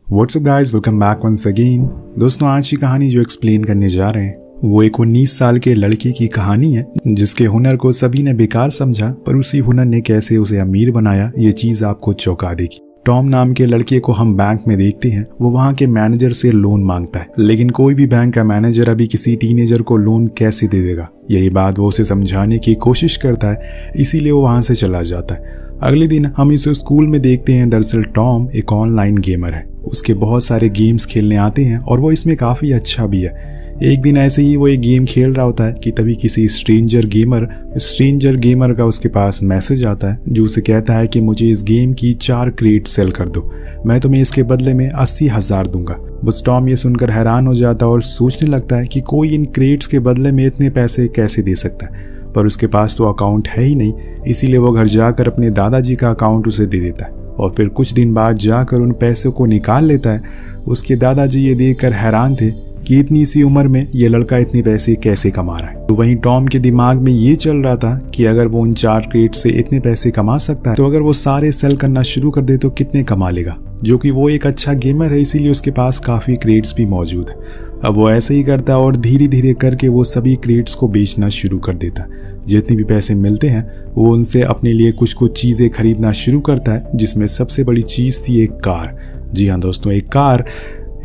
WhatsApp guys, welcome back once again. दोस्तों, आज की कहानी जो एक्सप्लेन करने जा रहे हैं वो एक 19 साल के लड़की की कहानी है जिसके हुनर को सभी ने बेकार समझा, पर उसी हुनर ने कैसे उसे अमीर बनाया ये चीज आपको चौंका देगी। टॉम नाम के लड़के को हम बैंक में देखते हैं। वो वहाँ के मैनेजर से लोन मांगता है, लेकिन कोई भी बैंक का मैनेजर अभी किसी टीनेजर को लोन कैसे दे देगा। यही बात वो उसे समझाने की कोशिश करता है, इसीलिए वो वहाँ से चला जाता है। अगले दिन हम इसे स्कूल में देखते हैं। दरअसल टॉम एक ऑनलाइन गेमर है, उसके बहुत सारे गेम्स खेलने आते हैं और वो इसमें काफ़ी अच्छा भी है। एक दिन ऐसे ही वो एक गेम खेल रहा होता है कि तभी किसी स्ट्रेंजर गेमर का उसके पास मैसेज आता है जो उसे कहता है कि मुझे इस गेम की 4 क्रेट सेल कर दो, मैं तुम्हें इसके बदले में 80,000 दूंगा। बस टॉम ये सुनकर हैरान हो जाता है और सोचने लगता है कि कोई इन क्रेट्स के बदले में इतने पैसे कैसे दे सकता है, पर उसके पास तो अकाउंट है ही नहीं। इसीलिए वो घर जाकर अपने दादाजी का अकाउंट उसे दे देता है और फिर कुछ दिन बाद जाकर उन पैसों को निकाल लेता है। उसके दादाजी ये देखकर हैरान थे कि इतनी सी उम्र में ये लड़का इतने पैसे कैसे कमा रहा है। तो वहीं टॉम के दिमाग में ये चल रहा था कि अगर वो उन 4 क्रेट से इतने पैसे कमा सकता है तो अगर वो सारे सेल करना शुरू कर दे तो कितने कमा लेगा, जो कि वो एक अच्छा गेमर है, इसीलिए उसके पास काफ़ी क्रेट्स भी मौजूद है। अब वो ऐसे ही करता है और धीरे धीरे करके वो सभी क्रेट्स को बेचना शुरू कर देता है। जितने भी पैसे मिलते हैं वो उनसे अपने लिए कुछ कुछ चीज़ें खरीदना शुरू करता है, जिसमें सबसे बड़ी चीज़ थी एक कार। जी हाँ दोस्तों, एक कार।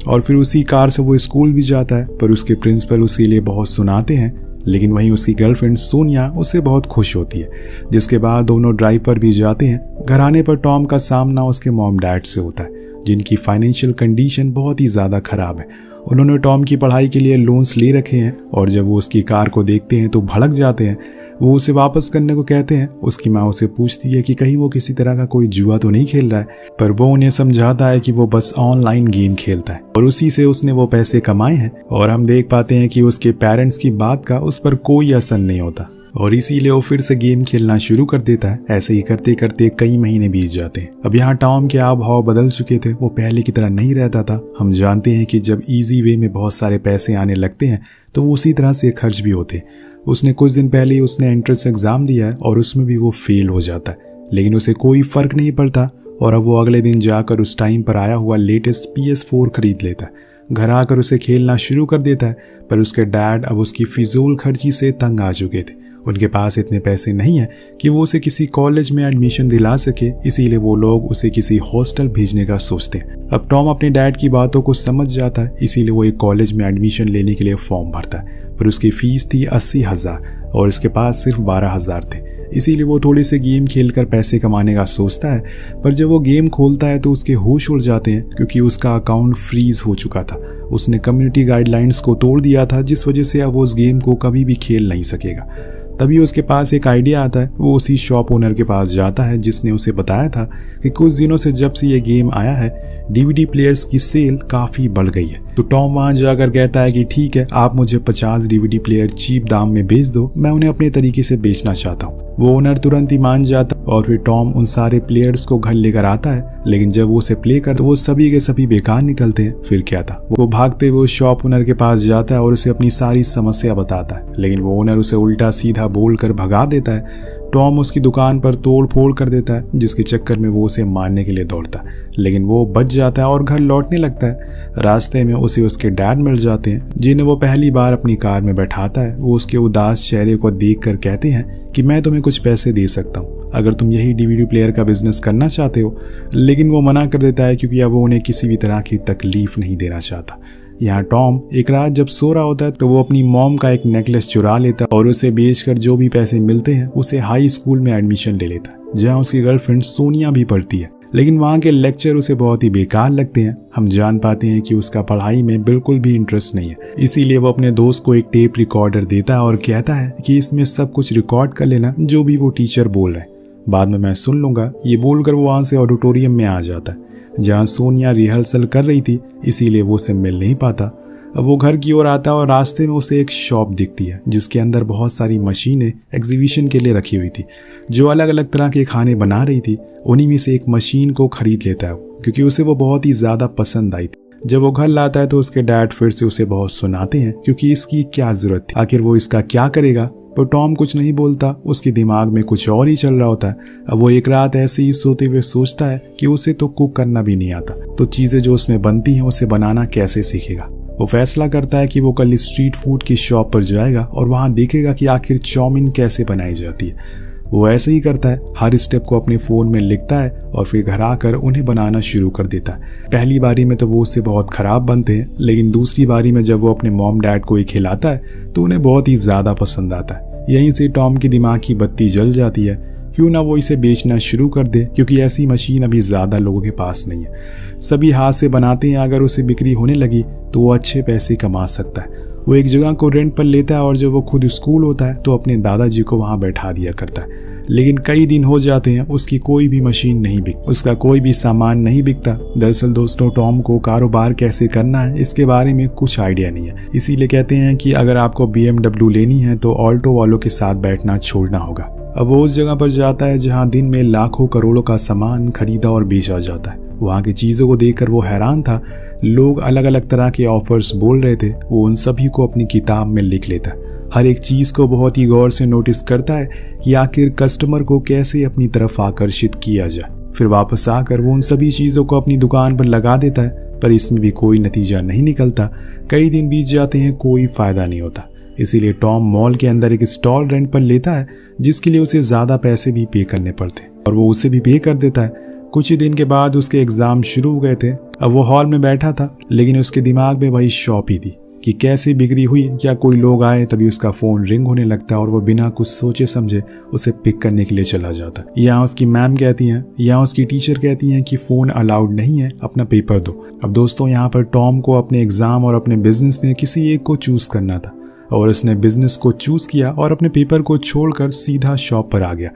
और फिर उसी कार से वो स्कूल भी जाता है, पर उसके प्रिंसिपल उसके लिए बहुत सुनाते हैं। लेकिन वहीं उसकी गर्लफ्रेंड सोनिया उससे बहुत खुश होती है, जिसके बाद दोनों ड्राइव पर भी जाते हैं। घर आने पर टॉम का सामना उसके मॉम डैड से होता है, जिनकी फाइनेंशियल कंडीशन बहुत ही ज़्यादा ख़राब है। उन्होंने टॉम की पढ़ाई के लिए लोन्स ले रखे हैं और जब वो उसकी कार को देखते हैं तो भड़क जाते हैं। वो उसे वापस करने को कहते हैं। उसकी माँ उसे पूछती है कि कहीं वो किसी तरह का कोई जुआ तो नहीं खेल रहा है, पर वो उन्हें समझाता है कि वो बस ऑनलाइन गेम खेलता है और उसी से उसने वो पैसे कमाए हैं। और हम देख पाते हैं कि उसके पेरेंट्स की बात का उस पर कोई असर नहीं होता और इसीलिए वो फिर से गेम खेलना शुरू कर देता है। ऐसे ही करते करते कई महीने बीत जाते हैं। अब यहाँ टॉम के आब भाव बदल चुके थे, वो पहले की तरह नहीं रहता था। हम जानते हैं कि जब इजी वे में बहुत सारे पैसे आने लगते हैं तो वो उसी तरह से खर्च भी होते हैं। उसने कुछ दिन पहले ही उसने एंट्रेंस एग्जाम दिया है और उसमें भी वो फेल हो जाता है, लेकिन उसे कोई फर्क नहीं पड़ता और अब वो अगले दिन जाकर उस टाइम पर आया हुआ लेटेस्ट PS4 खरीद लेता है। घर आकर उसे खेलना शुरू कर देता है, पर उसके डैड अब उसकी फिजूल खर्ची से तंग आ चुके थे। उनके पास इतने पैसे नहीं है कि वो उसे किसी कॉलेज में एडमिशन दिला सके, इसीलिए वो लोग उसे किसी हॉस्टल भेजने का सोचते हैं। अब टॉम अपने डैड की बातों को समझ जाता है, इसीलिए वो एक कॉलेज में एडमिशन लेने के लिए फॉर्म भरता है, पर उसकी फीस थी 80,000 और उसके पास सिर्फ 12,000 थे। इसीलिए वो थोड़े से गेम खेलकर पैसे कमाने का सोचता है, पर जब वो गेम खोलता है तो उसके होश उड़ जाते हैं क्योंकि उसका अकाउंट फ्रीज हो चुका था। उसने कम्युनिटी गाइडलाइंस को तोड़ दिया था, जिस वजह से अब वो उस गेम को कभी भी खेल नहीं सकेगा। तभी उसके पास एक आइडिया आता है। वो उसी शॉप ओनर के पास जाता है जिसने उसे बताया था कि कुछ दिनों से जब से ये गेम आया है DVD प्लेयर्स की सेल काफ़ी बढ़ गई है। तो टॉम वहाँ जाकर कहता है कि ठीक है, आप मुझे 50 DVD प्लेयर चीप दाम में बेच दो, मैं उन्हें अपने तरीके से बेचना चाहता हूँ। वो ओनर तुरंत ही मान जाता और फिर टॉम उन सारे प्लेयर्स को घर लेकर आता है, लेकिन जब वो उसे प्ले करता वो सभी के सभी बेकार निकलते हैं। फिर क्या था, वो भागते हुए शॉप ओनर के पास जाता है और उसे अपनी सारी समस्या बताता है, लेकिन वो ओनर उसे उल्टा सीधा बोलकर भगा देता है। टॉम उसकी दुकान पर तोड़ फोड़ कर देता है, जिसके चक्कर में वो उसे मारने के लिए दौड़ता है, लेकिन वो बच जाता है और घर लौटने लगता है। रास्ते में उसे उसके डैड मिल जाते हैं, जिन्हें वो पहली बार अपनी कार में बैठाता है। वो उसके उदास चेहरे को देखकर कहते हैं कि मैं तुम्हें कुछ पैसे दे सकता हूँ अगर तुम यही DVD प्लेयर का बिजनेस करना चाहते हो, लेकिन वो मना कर देता है क्योंकि अब वो उन्हें किसी भी तरह की तकलीफ नहीं देना चाहता। यहाँ टॉम एक रात जब सो रहा होता है तो वो अपनी मॉम का एक नेकलेस चुरा लेता है और उसे बेचकर जो भी पैसे मिलते हैं उसे हाई स्कूल में एडमिशन ले लेता है, जहाँ उसकी गर्लफ्रेंड सोनिया भी पढ़ती है। लेकिन वहाँ के लेक्चर उसे बहुत ही बेकार लगते हैं। हम जान पाते हैं कि उसका पढ़ाई में बिल्कुल भी इंटरेस्ट नहीं है, इसीलिए वो अपने दोस्त को एक टेप रिकॉर्डर देता है और कहता है कि इसमें सब कुछ रिकॉर्ड कर लेना, जो भी वो टीचर बोल रहे हैं, बाद में मैं सुन लूंगा। ये बोलकर वो वहाँ से ऑडिटोरियम में आ जाता है जहाँ सोनिया रिहर्सल कर रही थी, इसीलिए वो उसे मिल नहीं पाता। अब वो घर की ओर आता है और रास्ते में उसे एक शॉप दिखती है जिसके अंदर बहुत सारी मशीनें एग्जीबिशन के लिए रखी हुई थी, जो अलग अलग तरह के खाने बना रही थी। उन्हीं में से एक मशीन को खरीद लेता है क्योंकि उसे वो बहुत ही ज़्यादा पसंद आई थी। जब वो घर लाता है तो उसके डैड फिर से उसे बहुत सुनाते हैं क्योंकि इसकी क्या ज़रूरत थी, आखिर वो इसका क्या करेगा। पर टॉम कुछ नहीं बोलता, उसके दिमाग में कुछ और ही चल रहा होता है। अब वो एक रात ऐसे ही सोते हुए सोचता है कि उसे तो कुक करना भी नहीं आता, तो चीज़ें जो उसमें बनती हैं उसे बनाना कैसे सीखेगा। वो फैसला करता है कि वो कल स्ट्रीट फूड की शॉप पर जाएगा और वहाँ देखेगा कि आखिर चाउमीन कैसे बनाई जाती है। वो ऐसे ही करता है, हर स्टेप को अपने फ़ोन में लिखता है और फिर घर आकर उन्हें बनाना शुरू कर देता है। पहली बारी में तो वो उससे बहुत ख़राब बनते हैं, लेकिन दूसरी बारी में जब वो अपने मॉम डैड को ही खिलाता है तो उन्हें बहुत ही ज़्यादा पसंद आता है। यहीं से टॉम की दिमाग की बत्ती जल जाती है, क्यों ना वो इसे बेचना शुरू कर दे, क्योंकि ऐसी मशीन अभी ज़्यादा लोगों के पास नहीं है। सभी हाथ से बनाते हैं, अगर उसे बिक्री होने लगी तो वो अच्छे पैसे कमा सकता है। वो एक जगह को रेंट पर लेता है और जब वो खुद स्कूल होता है तो अपने दादाजी को वहाँ बैठा दिया करता है। लेकिन कई दिन हो जाते हैं, उसकी कोई भी मशीन नहीं बिकती, उसका कोई भी सामान नहीं बिकता। दरअसल दोस्तों, टॉम को कारोबार कैसे करना है इसके बारे में कुछ आइडिया नहीं है। इसीलिए कहते हैं कि अगर आपको BMW लेनी है तो ऑल्टो वालों के साथ बैठना छोड़ना होगा। अब वो उस जगह पर जाता है जहाँ दिन में लाखों करोड़ों का सामान खरीदा और बेचा जाता है। वहाँ की चीज़ों को देखकर वो हैरान था। लोग अलग अलग तरह के ऑफर्स बोल रहे थे, वो उन सभी को अपनी किताब में लिख लेता है। हर एक चीज़ को बहुत ही गौर से नोटिस करता है कि आखिर कस्टमर को कैसे अपनी तरफ आकर्षित किया जाए। फिर वापस आकर वो उन सभी चीज़ों को अपनी दुकान पर लगा देता है, पर इसमें भी कोई नतीजा नहीं निकलता। कई दिन बीत जाते हैं, कोई फ़ायदा नहीं होता। इसीलिए टॉम मॉल के अंदर एक स्टॉल रेंट पर लेता है, जिसके लिए उसे ज़्यादा पैसे भी पे करने पड़ते, और वो उसे भी पे कर देता है। कुछ ही दिन के बाद उसके एग्ज़ाम शुरू हो गए थे। अब वो हॉल में बैठा था, लेकिन उसके दिमाग में वही शॉप ही थी कि कैसे बिक्री हुई, क्या कोई लोग आए। तभी उसका फ़ोन रिंग होने लगता है और वो बिना कुछ सोचे समझे उसे पिक करने के लिए चला जाता है। यहाँ उसकी मैम कहती हैं, यहाँ उसकी टीचर कहती हैं कि फ़ोन अलाउड नहीं है, अपना पेपर दो। अब दोस्तों, यहाँ पर टॉम को अपने एग्ज़ाम और अपने बिजनेस में किसी एक को चूज़ करना था, और उसने बिजनेस को चूज़ किया और अपने पेपर को छोड़कर सीधा शॉप पर आ गया,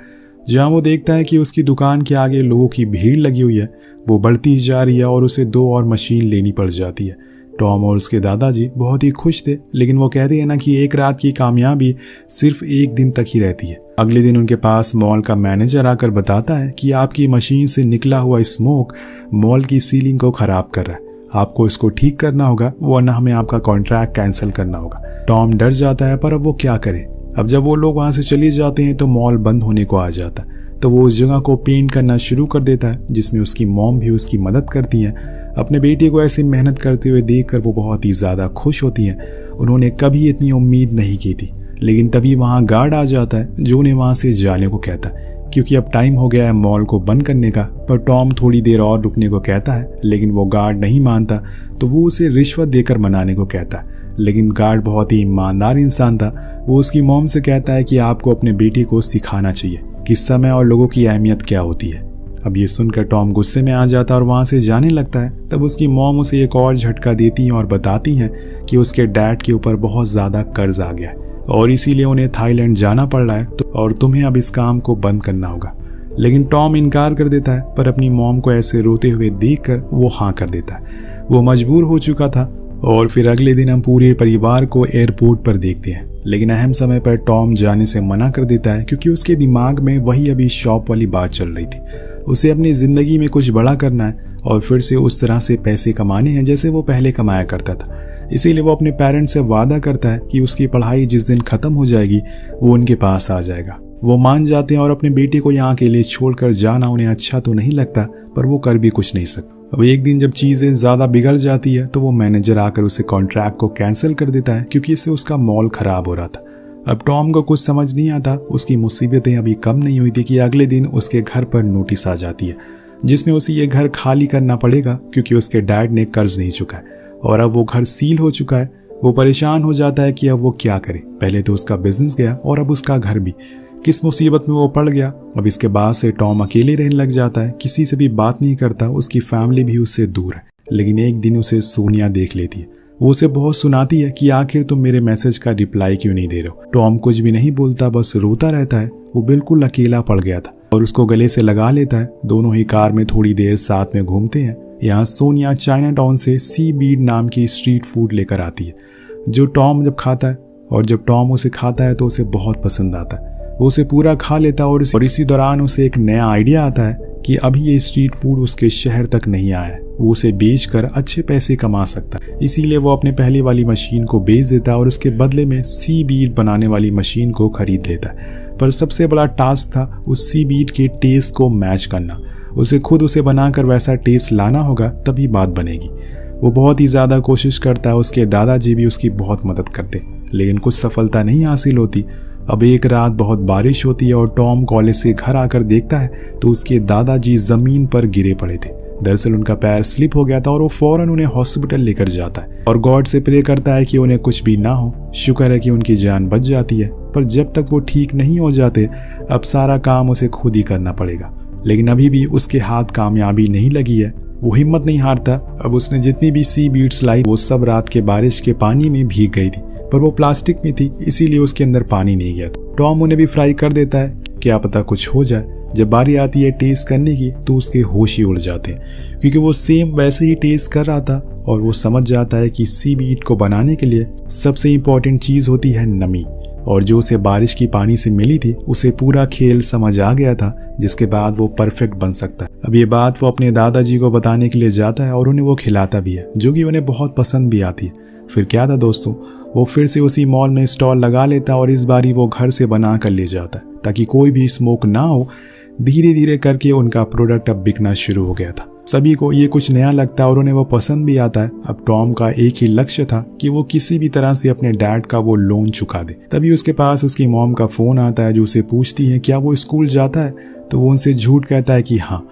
जहाँ वो देखता है कि उसकी दुकान के आगे लोगों की भीड़ लगी हुई है। वो बढ़ती जा रही है और उसे 2 और मशीन लेनी पड़ जाती है। टॉम और उसके दादाजी बहुत ही खुश थे, लेकिन वो कहते हैं ना कि एक रात की कामयाबी सिर्फ एक दिन तक ही रहती है। अगले दिन उनके पास मॉल का मैनेजर आकर बताता है कि आपकी मशीन से निकला हुआ स्मोक मॉल की सीलिंग को खराब कर रहा है, आपको इसको ठीक करना होगा, वरना हमें आपका कॉन्ट्रैक्ट कैंसिल करना होगा। टॉम डर जाता है, पर अब वो क्या करे। अब जब वो लोग वहाँ से चले जाते हैं तो मॉल बंद होने को आ जाता है। तो वो उस जगह को पेंट करना शुरू कर देता है, जिसमें उसकी मॉम भी उसकी मदद करती हैं। अपने बेटे को ऐसे मेहनत करते हुए देखकर वो बहुत ही ज़्यादा खुश होती हैं। उन्होंने कभी इतनी उम्मीद नहीं की थी। लेकिन तभी वहाँ गार्ड आ जाता है, जो उन्हें वहाँ से जाने को कहता है, क्योंकि अब टाइम हो गया है मॉल को बंद करने का। पर टॉम थोड़ी देर और रुकने को कहता है, लेकिन वो गार्ड नहीं मानता, तो वो उसे रिश्वत देकर मनाने को कहता है। लेकिन गार्ड बहुत ही ईमानदार इंसान था। वो उसकी मॉम से कहता है कि आपको अपने बेटे को सिखाना चाहिए कि समय और लोगों की अहमियत क्या होती है। अब ये सुनकर टॉम गुस्से में आ जाता है और वहाँ से जाने लगता है। तब उसकी मॉम उसे एक और झटका देती हैं और बताती हैं कि उसके डैड के ऊपर बहुत ज़्यादा कर्ज आ गया है और इसीलिए उन्हें थाईलैंड जाना पड़ रहा है, और तुम्हें अब इस काम को बंद करना होगा। लेकिन टॉम इनकार कर देता है, पर अपनी मॉम को ऐसे रोते हुए देखकर वो हाँ कर देता है। वो मजबूर हो चुका था। और फिर अगले दिन हम पूरे परिवार को एयरपोर्ट पर देखते हैं, लेकिन अहम समय पर टॉम जाने से मना कर देता है, क्योंकि उसके दिमाग में वही अभी शॉप वाली बात चल रही थी। उसे अपनी ज़िंदगी में कुछ बड़ा करना है और फिर से उस तरह से पैसे कमाने हैं जैसे वो पहले कमाया करता था। इसीलिए वो अपने पेरेंट्स से वादा करता है कि उसकी पढ़ाई जिस दिन ख़त्म हो जाएगी वो उनके पास आ जाएगा। वो मान जाते हैं और अपने बेटे को यहाँ के लिए छोड़कर जाना उन्हें अच्छा तो नहीं लगता, पर वो कर भी कुछ नहीं सकते। अब एक दिन जब चीज़ें ज़्यादा बिगड़ जाती है तो वो मैनेजर आकर उसे कॉन्ट्रैक्ट को कैंसिल कर देता है, क्योंकि इससे उसका मॉल ख़राब हो रहा था। अब टॉम को कुछ समझ नहीं आता। उसकी मुसीबतें अभी कम नहीं हुई थी कि अगले दिन उसके घर पर नोटिस आ जाती है, जिसमें उसे ये घर खाली करना पड़ेगा, क्योंकि उसके डैड ने कर्ज नहीं चुका है और अब वो घर सील हो चुका है। वो परेशान हो जाता है कि अब वो क्या करे। पहले तो उसका बिजनेस गया और अब उसका घर भी। किस मुसीबत में वो पड़ गया। अब इसके बाद से टॉम अकेले रहने लग जाता है, किसी से भी बात नहीं करता, उसकी फैमिली भी उससे दूर है। लेकिन एक दिन उसे सोनिया देख लेती है। वो उसे बहुत सुनाती है कि आखिर तुम मेरे मैसेज का रिप्लाई क्यों नहीं दे रहे हो। टॉम कुछ भी नहीं बोलता, बस रोता रहता है। वो बिल्कुल अकेला पड़ गया था और उसको गले से लगा लेता है। दोनों ही कार में थोड़ी देर साथ में घूमते हैं। यहाँ सोनिया चाइना टाउन से सी बीड नाम की स्ट्रीट फूड लेकर आती है, जो टॉम जब खाता है, और जब टॉम उसे खाता है तो उसे बहुत पसंद आता है। वो उसे पूरा खा लेता है और इसी दौरान उसे एक नया आइडिया आता है कि अभी ये स्ट्रीट फूड उसके शहर तक नहीं आया है, वो उसे बेचकर अच्छे पैसे कमा सकता है। इसीलिए वो अपने पहले वाली मशीन को बेच देता है और उसके बदले में सी बीट बनाने वाली मशीन को खरीद लेता है। पर सबसे बड़ा टास्क था उस सी बीट के टेस्ट को मैच करना। उसे खुद उसे बनाकर वैसा टेस्ट लाना होगा, तभी बात बनेगी। वो बहुत ही ज़्यादा कोशिश करता है, उसके दादाजी भी उसकी बहुत मदद करते, लेकिन कुछ सफलता नहीं हासिल होती। अब एक रात बहुत बारिश होती है और टॉम कॉलेज से घर आकर देखता है तो उसके दादाजी ज़मीन पर गिरे पड़े थे। दरअसल उनका पैर स्लिप हो गया था और वो फौरन उन्हें हॉस्पिटल लेकर जाता है और गॉड से प्रे करता है कि उन्हें कुछ भी ना हो। शुक्र है कि उनकी जान बच जाती है, पर जब तक वो ठीक नहीं हो जाते अब सारा काम उसे खुद ही करना पड़ेगा। लेकिन अभी भी उसके हाथ कामयाबी नहीं लगी है। वो हिम्मत नहीं हारता। अब उसने जितनी भी सी बीट्स लाई वो सब रात के बारिश के पानी में भीग गई थी, पर वो प्लास्टिक में थी, इसीलिए उसके अंदर पानी नहीं गया था। टॉम उन्हें भी फ्राई कर देता है, क्या पता कुछ हो जाए। जब बारी आती है टेस्ट करने की तो उसके होश ही उड़ जाते हैं, क्योंकि वो सेम वैसे ही टेस्ट कर रहा था और वो समझ जाता है कि सी बीट को बनाने के लिए सबसे इम्पोर्टेंट चीज़ होती है नमी, और जो उसे बारिश की पानी से मिली थी उसे पूरा खेल समझ आ गया था, जिसके बाद वो परफेक्ट बन सकता है। अब ये बात वो अपने दादाजी को बताने के लिए जाता है और उन्हें वो खिलाता भी है, जो कि उन्हें बहुत पसंद भी आती है। फिर क्या था दोस्तों, वो फिर से उसी मॉल में स्टॉल लगा लेता और इस बारी वो घर से बना कर ले जाता है ताकि कोई भी स्मोक ना हो। धीरे धीरे करके उनका प्रोडक्ट अब बिकना शुरू हो गया था। सभी को ये कुछ नया लगता है और उन्हें वो पसंद भी आता है। अब टॉम का एक ही लक्ष्य था कि वो किसी भी तरह से अपने डैड का वो लोन चुका दे। तभी उसके पास उसकी मॉम का फोन आता है, जो उसे पूछती है क्या वो स्कूल जाता है, तो वो उनसे झूठ कहता है कि हाँ।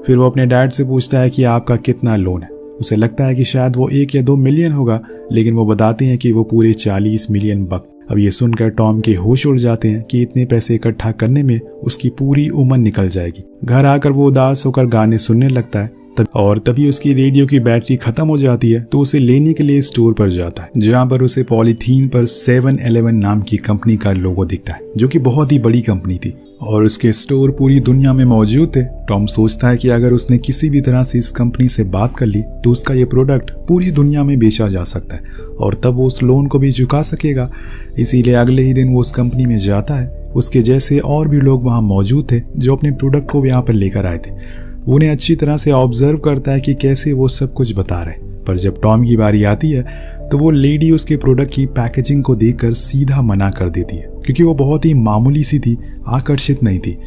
फिर वो अपने डैड से पूछता है कि आपका कितना लोन है। उसे लगता है कि शायद वो 1 या 2 मिलियन होगा, लेकिन वो बताते हैं कि वो पूरे 40 मिलियन बक। अब ये सुनकर टॉम के होश उड़ जाते हैं कि इतने पैसे इकट्ठा करने में उसकी पूरी उम्र निकल जाएगी। घर आकर वो उदास होकर गाने सुनने लगता है और तभी उसकी रेडियो की बैटरी खत्म हो जाती है, तो उसे लेने के लिए स्टोर पर जाता है, जहाँ पर उसे पॉलीथीन पर 7-Eleven नाम की कंपनी का लोगो दिखता है, जो कि बहुत ही बड़ी कंपनी थी और उसके स्टोर पूरी दुनिया में मौजूद थे। टॉम सोचता है कि अगर उसने किसी भी तरह से इस कंपनी से बात कर ली तो उसका ये प्रोडक्ट पूरी दुनिया में बेचा जा सकता है और तब वो उस लोन को भी चुका सकेगा। इसीलिए अगले ही दिन वो उस कंपनी में जाता है। उसके जैसे और भी लोग वहाँ मौजूद थे जो अपने प्रोडक्ट को यहाँ पर लेकर आए थे। उन्हें अच्छी तरह से ऑब्जर्व करता है कि कैसे वो सब कुछ बता रहे, पर जब टॉम की बारी आती है तो वो लेडी उसके प्रोडक्ट की पैकेजिंग को देखकर सीधा मना कर देती है, क्योंकि वो बहुत ही मामूली सी थी, आकर्षित नहीं थी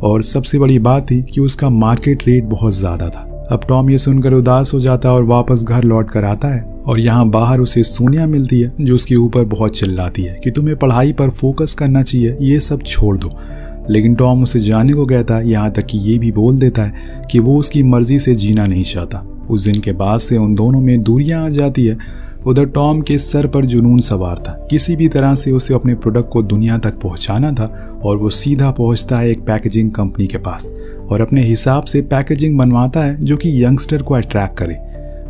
और सबसे बड़ी बात थी कि उसका मार्केट रेट बहुत ज़्यादा था। अब टॉम ये सुनकर उदास हो जाता है और वापस घर लौट कर आता है और यहाँ बाहर उसे सोनिया मिलती है, जो उसके ऊपर बहुत चिल्लाती है कि तुम्हें पढ़ाई पर फोकस करना चाहिए, ये सब छोड़ दो। लेकिन टॉम उसे जाने को कहता है, यहाँ तक कि ये भी बोल देता है कि वो उसकी मर्जी से जीना नहीं चाहता। उस दिन के बाद से उन दोनों में दूरियां आ जाती है। उधर टॉम के सर पर जुनून सवार था, किसी भी तरह से उसे अपने प्रोडक्ट को दुनिया तक पहुंचाना था और वो सीधा पहुंचता है एक पैकेजिंग कंपनी के पास और अपने हिसाब से पैकेजिंग बनवाता है जो कि यंगस्टर को अट्रैक्ट करे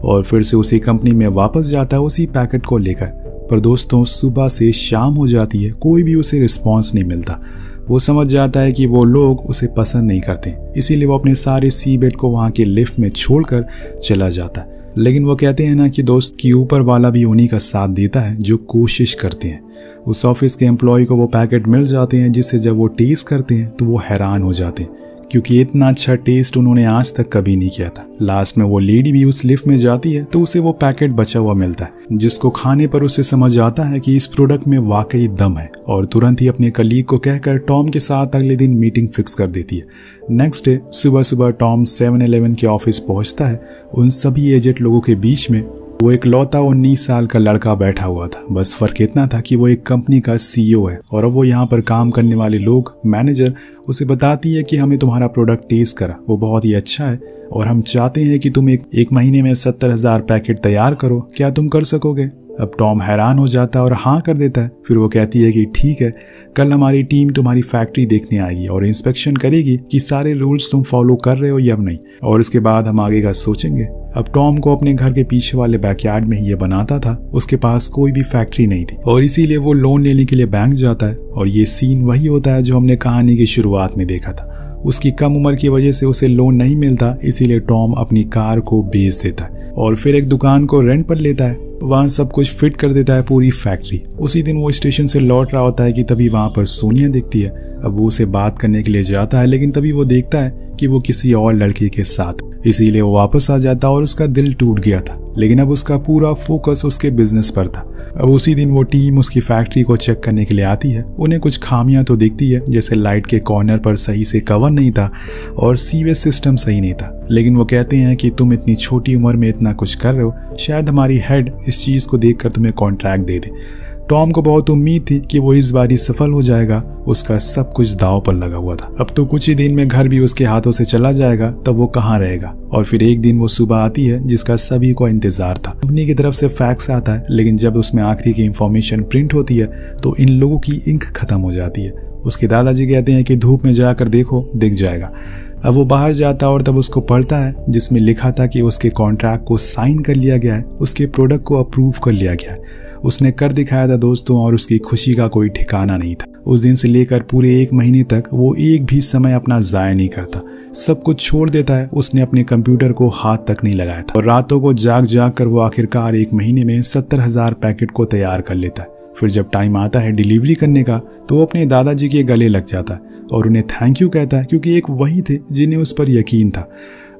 और फिर से उसी कंपनी में वापस जाता है उसी पैकेट को लेकर। पर दोस्तों, सुबह से शाम हो जाती है, कोई भी उसे रिस्पॉन्स नहीं मिलता। वो समझ जाता है कि वो लोग उसे पसंद नहीं करते, इसीलिए वो अपने सारे सी बेड को वहाँ के लिफ्ट में छोड़कर चला जाता है। लेकिन वो कहते हैं ना कि दोस्त की ऊपर वाला भी उन्हीं का साथ देता है जो कोशिश करते हैं। उस ऑफिस के एम्प्लॉय को वो पैकेट मिल जाते हैं, जिससे जब वो टेस्ट करते हैं तो वो हैरान हो जाते हैं, क्योंकि इतना अच्छा टेस्ट उन्होंने आज तक कभी नहीं किया था। लास्ट में वो लेडी भी उस लिफ्ट में जाती है तो उसे वो पैकेट बचा हुआ मिलता है, जिसको खाने पर उसे समझ आता है कि इस प्रोडक्ट में वाकई दम है और तुरंत ही अपने कलीग को कहकर टॉम के साथ अगले दिन मीटिंग फिक्स कर देती है। नेक्स्ट डे सुबह सुबह टॉम 7-Eleven के ऑफिस पहुंचता है। उन सभी एजेड लोगों के बीच में वो एक लौता 19 साल का लड़का बैठा हुआ था। बस फर्क इतना था कि वो एक कंपनी का CEO है और अब वो यहाँ पर काम करने वाले लोग, मैनेजर उसे बताती है कि हमें तुम्हारा प्रोडक्ट टेस्ट करा, वो बहुत ही अच्छा है और हम चाहते हैं कि तुम एक महीने में 70,000 पैकेट तैयार करो, क्या तुम कर सकोगे? अब टॉम हैरान हो जाता है और हाँ कर देता है। फिर वो कहती है कि ठीक है, कल हमारी टीम तुम्हारी फैक्ट्री देखने आएगी और इंस्पेक्शन करेगी कि सारे रूल्स तुम फॉलो कर रहे हो या नहीं, और इसके बाद हम आगे का सोचेंगे। अब टॉम को अपने घर के पीछे वाले बैकयार्ड में ही ये बनाता था, उसके पास कोई भी फैक्ट्री नहीं थी और इसीलिए वो लोन लेने के लिए बैंक जाता है और ये सीन वही होता है जो हमने कहानी की शुरुआत में देखा था। उसकी कम उम्र की वजह से उसे लोन नहीं मिलता, इसीलिए टॉम अपनी कार को बेच देता है और फिर एक दुकान को रेंट पर लेता है। वहाँ सब कुछ फिट कर देता है, पूरी फैक्ट्री। उसी दिन वो स्टेशन से लौट रहा होता है कि तभी वहाँ पर सोनिया दिखती है। अब वो उसे बात करने के लिए जाता है, लेकिन तभी वो देखता है कि वो किसी और लड़की के साथ, इसीलिए वो वापस आ जाता है और उसका दिल टूट गया था। लेकिन अब उसका पूरा फोकस उसके बिजनेस पर था। अब उसी दिन वो टीम उसकी फैक्ट्री को चेक करने के लिए आती है। उन्हें कुछ खामियां तो दिखती है, जैसे लाइट के कॉर्नर पर सही से कवर नहीं था और सीवेज सिस्टम सही नहीं था। लेकिन वो कहते हैं कि तुम इतनी छोटी उम्र में इतना कुछ कर रहे हो, शायद हमारी हेड इस चीज को देखकर तुम्हें कॉन्ट्रैक्ट दे दे। टॉम को बहुत उम्मीद थी कि वो इस बारी सफल हो जाएगा, उसका सब कुछ दांव पर लगा हुआ था। अब तो कुछ ही दिन में घर भी उसके हाथों से चला जाएगा, तब वो कहाँ रहेगा। और फिर एक दिन वो सुबह आती है जिसका सभी को इंतजार था। कंपनी की तरफ से फैक्स आता है, लेकिन जब उसमें आखिरी की इंफॉर्मेशन प्रिंट होती है तो इन लोगों की इंक खत्म हो जाती है। उसके दादाजी कहते हैं कि धूप में जाकर देखो, दिख जाएगा। अब वो बाहर जाता और तब उसको पढ़ता है जिसमें लिखा था कि उसके कॉन्ट्रैक्ट को साइन कर लिया गया है, उसके प्रोडक्ट को अप्रूव कर लिया गया है। उसने कर दिखाया था दोस्तों, और उसकी खुशी का कोई ठिकाना नहीं था। उस दिन से लेकर पूरे 1 महीने तक वो एक भी समय अपना जाया नहीं करता, सब कुछ छोड़ देता है। उसने अपने कंप्यूटर को हाथ तक नहीं लगाया था और रातों को जाग जाग कर वो आखिरकार 1 महीने में 70,000 पैकेट को तैयार कर लेता है। फिर जब टाइम आता है डिलीवरी करने का तो वो अपने दादाजी के गले लग जाता है और उन्हें थैंक यू कहता है, क्योंकि एक वही थे जिन्हें उस पर यकीन था।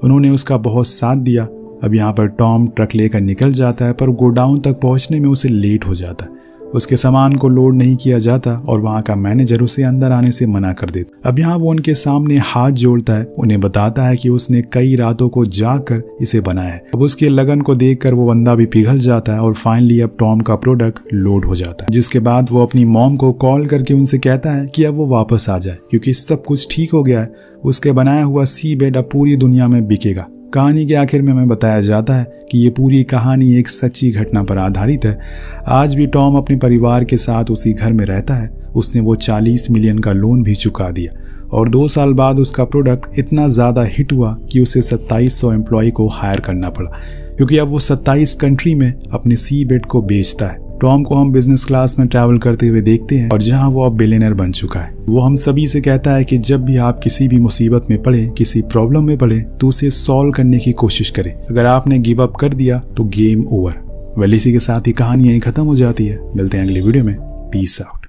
उन्होंने उसका बहुत साथ दिया। अब यहाँ पर टॉम ट्रक लेकर निकल जाता है, पर गोडाउन तक पहुँचने में उसे लेट हो जाता है। उसके सामान को लोड नहीं किया जाता और वहाँ का मैनेजर उसे अंदर आने से मना कर देता। अब यहाँ वो उनके सामने हाथ जोड़ता है, उन्हें बताता है कि उसने कई रातों को जाकर इसे बनाया है। अब उसके लगन को देखकर वो बंदा भी पिघल जाता है और फाइनली अब टॉम का प्रोडक्ट लोड हो जाता है, जिसके बाद वो अपनी मॉम को कॉल करके उनसे कहता है कि अब वो वापस आ जाए, क्योंकि सब कुछ ठीक हो गया है। उसके बनाया हुआ सी बेड अब पूरी दुनिया में बिकेगा। कहानी के आखिर में हमें बताया जाता है कि ये पूरी कहानी एक सच्ची घटना पर आधारित है। आज भी टॉम अपने परिवार के साथ उसी घर में रहता है। उसने वो 40 मिलियन का लोन भी चुका दिया और 2 साल बाद उसका प्रोडक्ट इतना ज़्यादा हिट हुआ कि उसे 2700 एम्प्लॉय को हायर करना पड़ा, क्योंकि अब वो 27 कंट्री में अपने सी बेड को बेचता है। टॉम को हम बिजनेस क्लास में ट्रैवल करते हुए देखते हैं और जहां वो अब बिलियनर बन चुका है। वो हम सभी से कहता है कि जब भी आप किसी भी मुसीबत में पड़े, किसी प्रॉब्लम में पड़े, तो उसे सॉल्व करने की कोशिश करें। अगर आपने गिव अप कर दिया तो गेम ओवर। वेल, इसी के साथ ही कहानी यहीं खत्म हो जाती है। मिलते हैं अगली वीडियो में। Peace out.